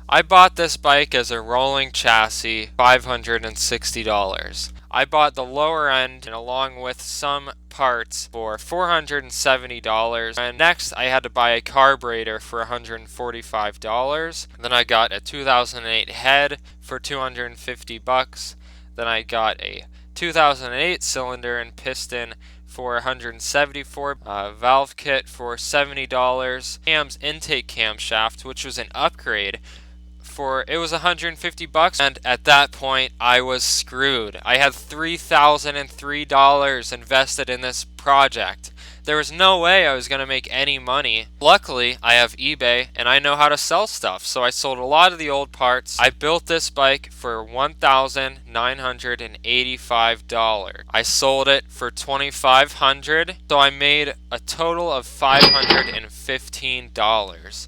I bought this bike as a rolling chassis, $560. I bought the lower end and along with some parts for $470. And next I had to buy a carburetor for $145. Then I got a 2008 head for $250. Then I got a 2008 cylinder and piston for 174, valve kit for $70, Cam's intake camshaft, which was an upgrade, it was $150, and at that point I was screwed. I had $3,003 invested in this project. There was no way I was going to make any money. Luckily, I have eBay and I know how to sell stuff, so I sold a lot of the old parts. I built this bike for $1,985. I sold it for $2,500, so I made a total of $515.